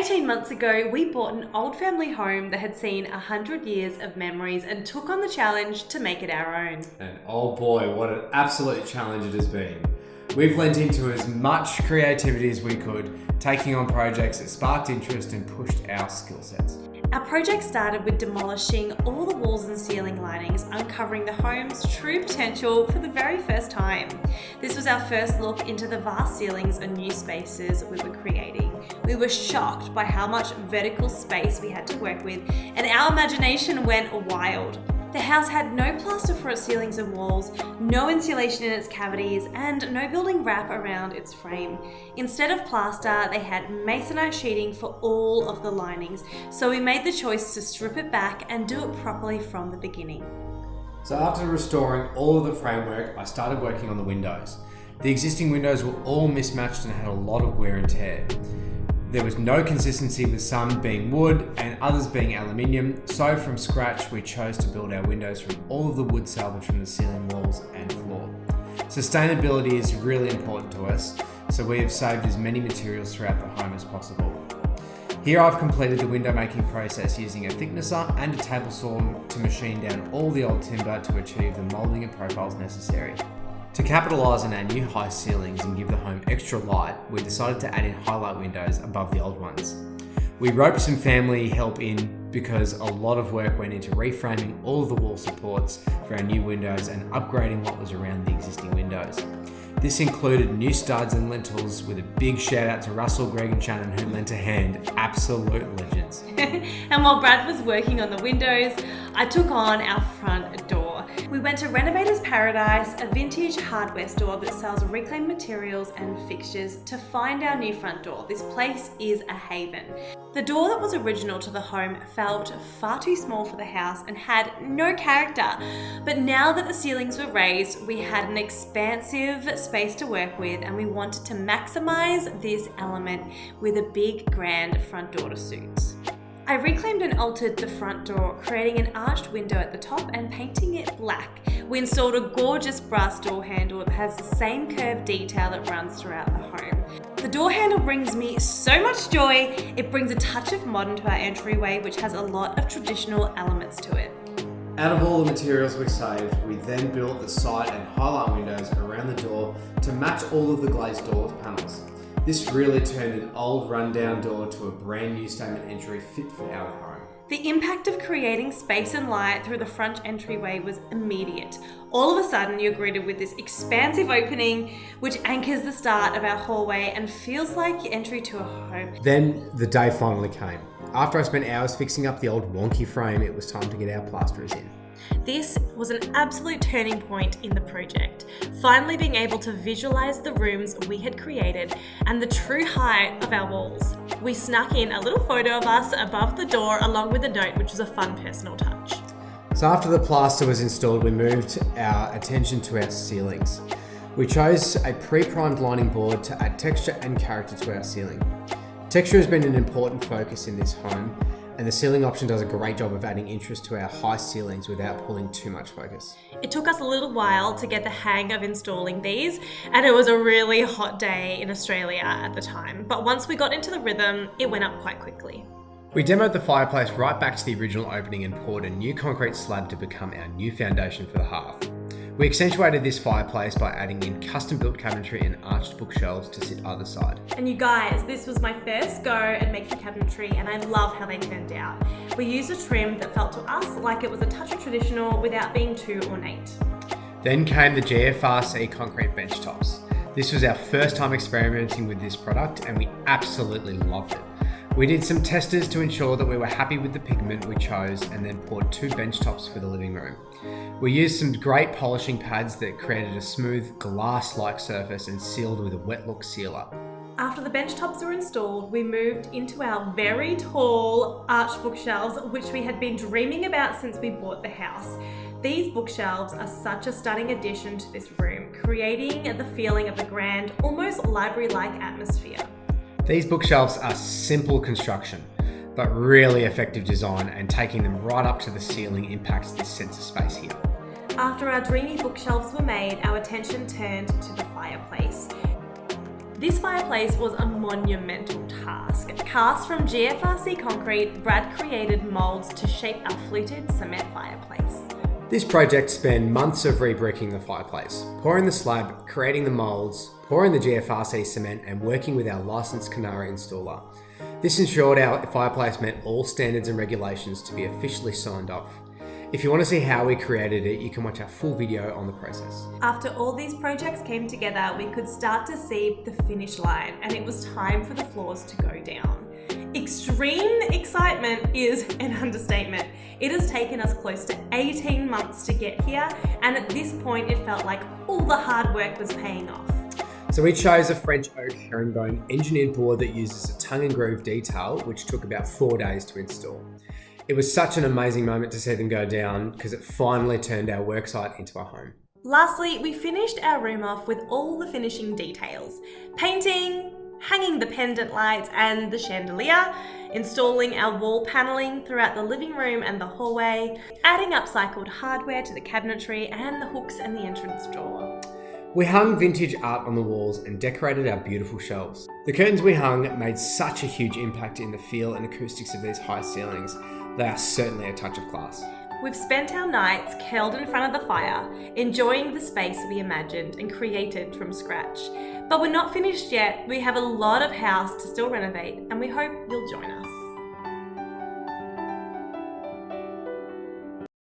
18 months ago, we bought an old family home that had seen 100 years of memories and took on the challenge to make it our own. And oh boy, what an absolute challenge it has been. We've lent into as much creativity as we could, taking on projects that sparked interest and pushed our skill sets. Our project started with demolishing all the walls and ceiling linings, uncovering the home's true potential for the very first time. This was our first look into the vast ceilings and new spaces we were creating. We were shocked by how much vertical space we had to work with, and our imagination went wild. The house had no plaster for its ceilings and walls, no insulation in its cavities, and no building wrap around its frame. Instead of plaster, they had masonite sheeting for all of the linings, so we made the choice to strip it back and do it properly from the beginning. So after restoring all of the framework, I started working on the windows. The existing windows were all mismatched and had a lot of wear and tear. There was no consistency, with some being wood and others being aluminium, so from scratch we chose to build our windows from all of the wood salvage from the ceiling, walls and floor. Sustainability is really important to us, so we have saved as many materials throughout the home as possible. Here I've completed the window making process using a thicknesser and a table saw to machine down all the old timber to achieve the moulding and profiles necessary. To capitalise on our new high ceilings and give the home extra light, we decided to add in highlight windows above the old ones. We roped some family help in because a lot of work went into reframing all of the wall supports for our new windows and upgrading what was around the existing windows. This included new studs and lintels, with a big shout out to Russell, Greg and Shannon who lent a hand, absolute legends. And while Brad was working on the windows, I took on our front door. We went to Renovator's Paradise, a vintage hardware store that sells reclaimed materials and fixtures, to find our new front door. This place is a haven. The door that was original to the home felt far too small for the house and had no character. But now that the ceilings were raised, we had an expansive space to work with, and we wanted to maximize this element with a big, grand front door to suit. I reclaimed and altered the front door, creating an arched window at the top and painting it black. We installed a gorgeous brass door handle that has the same curved detail that runs throughout the home. The door handle brings me so much joy. It brings a touch of modern to our entryway, which has a lot of traditional elements to it. Out of all the materials we saved, we then built the side and highlight windows around the door to match all of the glazed door panels. This really turned an old rundown door to a brand new statement entry fit for our home. The impact of creating space and light through the front entryway was immediate. All of a sudden, you're greeted with this expansive opening, which anchors the start of our hallway and feels like entry to a home. Then the day finally came. After I spent hours fixing up the old wonky frame, it was time to get our plasterers in. This was an absolute turning point in the project. Finally being able to visualize the rooms we had created and the true height of our walls. We snuck in a little photo of us above the door along with a note, which was a fun personal touch. So after the plaster was installed, we moved our attention to our ceilings. We chose a pre-primed lining board to add texture and character to our ceiling. Texture has been an important focus in this home, and the ceiling option does a great job of adding interest to our high ceilings without pulling too much focus. It took us a little while to get the hang of installing these, and it was a really hot day in Australia at the time. But once we got into the rhythm, it went up quite quickly. We demoed the fireplace right back to the original opening and poured a new concrete slab to become our new foundation for the hearth. We accentuated this fireplace by adding in custom-built cabinetry and arched bookshelves to sit either side. And you guys, this was my first go at making cabinetry, and I love how they turned out. We used a trim that felt to us like it was a touch of traditional without being too ornate. Then came the GFRC concrete bench tops. This was our first time experimenting with this product, and we absolutely loved it. We did some testers to ensure that we were happy with the pigment we chose, and then poured 2 bench tops for the living room. We used some great polishing pads that created a smooth glass-like surface and sealed with a wet look sealer. After the bench tops were installed, we moved into our very tall arched bookshelves, which we had been dreaming about since we bought the house. These bookshelves are such a stunning addition to this room, creating the feeling of a grand, almost library-like atmosphere. These bookshelves are simple construction, but really effective design, and taking them right up to the ceiling impacts this sense of space here. After our dreamy bookshelves were made, our attention turned to the fireplace. This fireplace was a monumental task. Cast from GFRC concrete, Brad created moulds to shape our fluted cement fireplace. This project spanned months of rebricking the fireplace, pouring the slab, creating the moulds, pouring the GFRC cement and working with our licensed Canara installer. This ensured our fireplace met all standards and regulations to be officially signed off. If you want to see how we created it, you can watch our full video on the process. After all these projects came together, we could start to see the finish line, and it was time for the floors to go down. Extreme excitement is an understatement. It has taken us close to 18 months to get here, and at this point it felt like all the hard work was paying off. So we chose a French oak herringbone engineered board that uses a tongue and groove detail, which took about 4 days to install. It was such an amazing moment to see them go down because it finally turned our worksite into a home. Lastly, we finished our room off with all the finishing details. Painting, hanging the pendant lights and the chandelier, installing our wall paneling throughout the living room and the hallway, adding upcycled hardware to the cabinetry and the hooks and the entrance door. We hung vintage art on the walls and decorated our beautiful shelves. The curtains we hung made such a huge impact in the feel and acoustics of these high ceilings. They are certainly a touch of class. We've spent our nights curled in front of the fire, enjoying the space we imagined and created from scratch. But we're not finished yet. We have a lot of house to still renovate, and we hope you'll join us.